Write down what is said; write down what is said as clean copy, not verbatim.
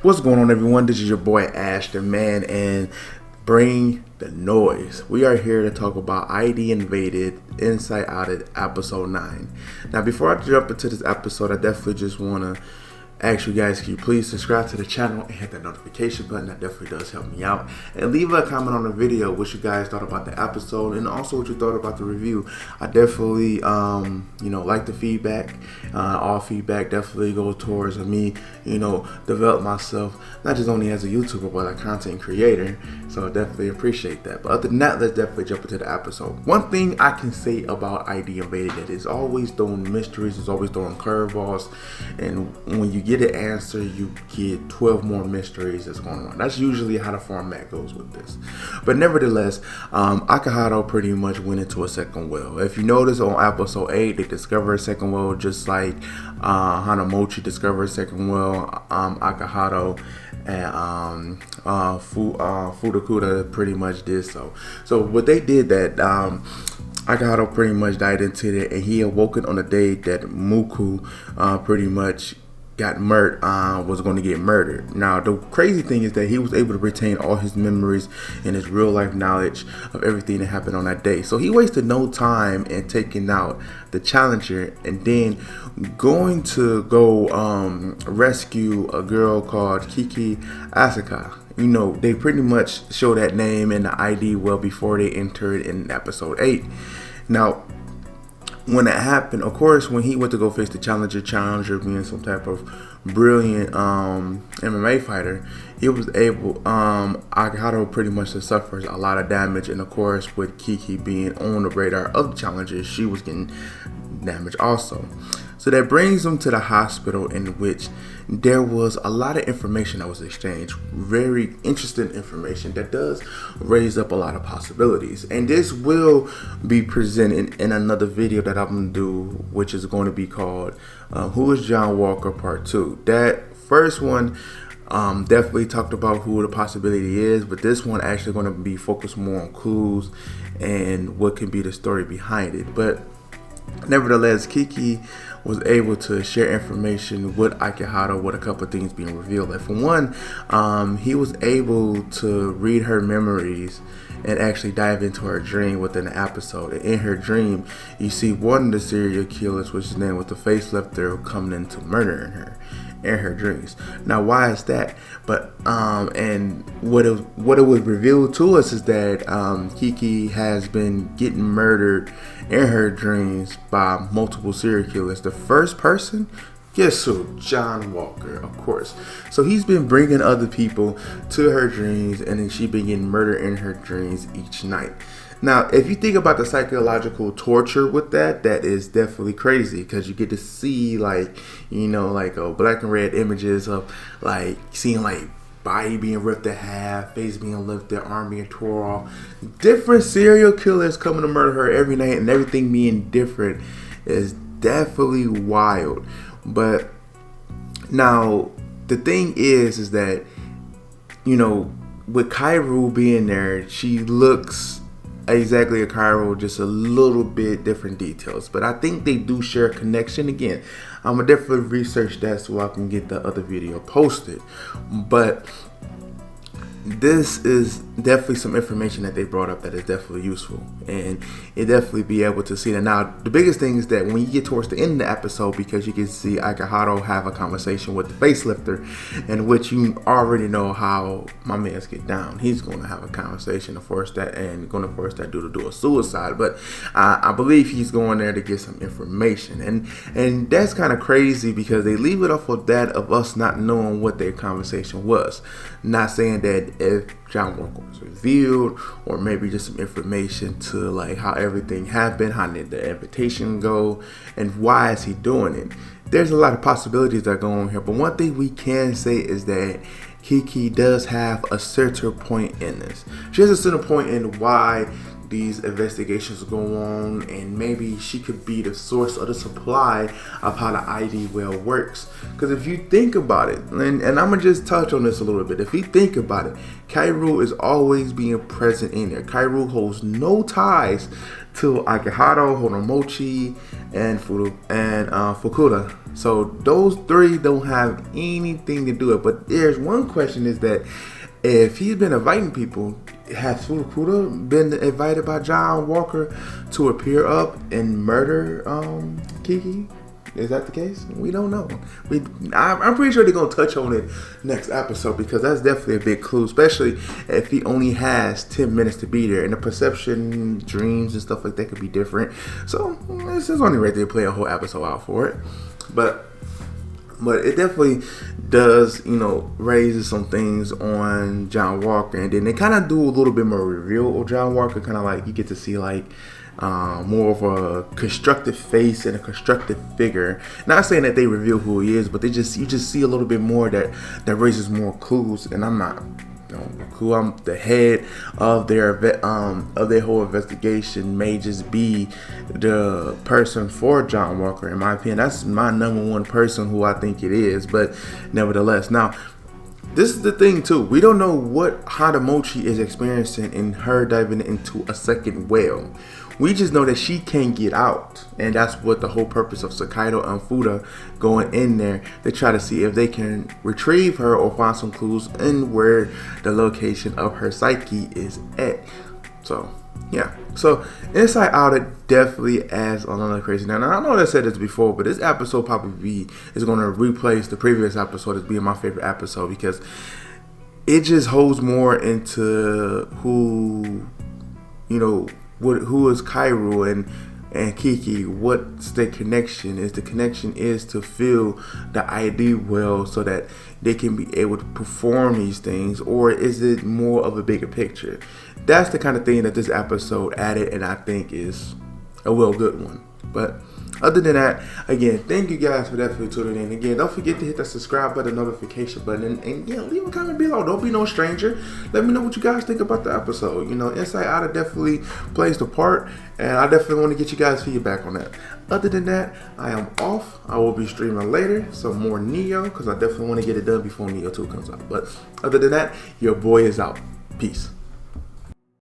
What's going on, everyone? This is your boy AshTheMan, and bring the noise. We are here to talk about ID Invaded Inside Outed episode 9. Now, before I jump into this episode, I definitely just want to ask you guys, can you please subscribe to the channel and hit that notification button? That definitely does help me out. And leave a comment on the video what you guys thought about the episode and also what you thought about the review. I definitely like the feedback. All feedback definitely goes towards me develop myself, not just only as a YouTuber but a content creator. So I definitely appreciate that. But other than that, let's definitely jump into the episode. One thing I can say about ID Invaded, that is always throwing mysteries, is always throwing curveballs, and when you get an answer, you get 12 more mysteries that's going on. That's usually how the format goes with this. But nevertheless, Akihito pretty much went into a second well. If you notice on episode 8, they discovered a second well, just like Hanamochi discovered a second well. Akihito and Furukuda pretty much did so. So what they did, that Akihito pretty much died into it, and he awoken on the day that Muku pretty much was going to get murdered. Now, the crazy thing is that he was able to retain all his memories and his real life knowledge of everything that happened on that day. So he wasted no time in taking out the challenger and then going to go rescue a girl called Kiki Asuka. They pretty much show that name and the ID well before they entered in episode 8. Now, when that happened, of course, when he went to go face the challenger being some type of brilliant MMA fighter, he was able, Akihito pretty much suffers a lot of damage. And of course, with Kiki being on the radar of the challenger, she was getting damage also. So that brings him to the hospital, in which there was a lot of information that was exchanged. Very interesting information that does raise up a lot of possibilities. And this will be presented in another video that I'm going to do, which is going to be called Who is John Walker Part 2. That first one definitely talked about who the possibility is, but this one actually going to be focused more on clues and what can be the story behind it. But nevertheless, Kiki was able to share information with Akihito, with a couple of things being revealed. Like, for one, he was able to read her memories and actually dive into her dream within the episode. And in her dream, you see one of the serial killers, which is named with the facelifter, coming in to murdering her in her dreams. Now, why is that? But and what it was revealed to us is that Kiki has been getting murdered in her dreams by multiple serial killers. The first person, guess who? John Walker, of course. So he's been bringing other people to her dreams, and then she been getting murdered in her dreams each night. Now, if you think about the psychological torture with that is definitely crazy, because you get to see like black and red images of like seeing like body being ripped in half, face being lifted, arm being tore off. Different serial killers coming to murder her every night, and everything being different is definitely wild. But now the thing is that with Kaoru being there, she looks exactly a Cairo, just a little bit different details. But I think they do share a connection. Again, I'm gonna definitely research that so I can get the other video posted. But this is definitely some information that they brought up that is definitely useful, and it definitely be able to see that. Now, the biggest thing is that when you get towards the end of the episode, because you can see Akihito have a conversation with the facelifter, in which you already know how my man's get down. He's going to have a conversation to force that, and going to force that dude to do a suicide. But I believe he's going there to get some information, and that's kind of crazy, because they leave it off of that, of us not knowing what their conversation was. Not saying that if John Walker was revealed, or maybe just some information to like how everything happened, how did the invitation go, and why is he doing it. There's a lot of possibilities that go on here, but one thing we can say is that Kiki does have a center point in this. She has a center point in why these investigations go on, and maybe she could be the source of the supply of how the ID well works. Because if you think about it, and I'm gonna just touch on this a little bit. If you think about it, Kaoru is always being present in there. Kaoru holds no ties to Akihiro, Horomochi, and Fukuda. So those three don't have anything to do with it. But there's one question, is that if he's been inviting people, has Fukuda been invited by John Walker to appear up and murder Kiki? Is that the case? We don't know. I'm pretty sure they're going to touch on it next episode, because that's definitely a big clue, especially if he only has 10 minutes to be there. And the perception, dreams, and stuff like that could be different. So this is only right there to play a whole episode out for it. But it definitely does, raises some things on John Walker. And then they kind of do a little bit more reveal of John Walker. Kind of like you get to see like more of a constructive face and a constructive figure. Not saying that they reveal who he is, but you just see a little bit more that raises more clues. And I'm not who I'm the head of their whole investigation may just be the person for John Walker. In my opinion, that's my number one person who I think it is. But nevertheless, now this is the thing too. We don't know what Hanamochi is experiencing in her diving into a second well. We just know that she can't get out, and that's what the whole purpose of Sakaido and Fuda going in there to try to see if they can retrieve her or find some clues in where the location of her psyche is at. So yeah, so Inside Out, it definitely adds another crazy. Now I know I said this before, but this episode probably is going to replace the previous episode as being my favorite episode, because it just holds more into who is Kaoru and Kiki. What's the connection? The connection is to feel the ID well so that they can be able to perform these things, or is it more of a bigger picture? That's the kind of thing that this episode added, and I think is a well good one. But other than that, again, thank you guys for definitely tuning in. Again, don't forget to hit that subscribe button, notification button, and leave a comment below. Don't be no stranger. Let me know what you guys think about the episode. Inside Out definitely plays the part, and I definitely want to get you guys feedback on that. Other than that, I am off. I will be streaming later some more Neo, because I definitely want to get it done before Neo 2 comes out. But other than that, your boy is out. Peace.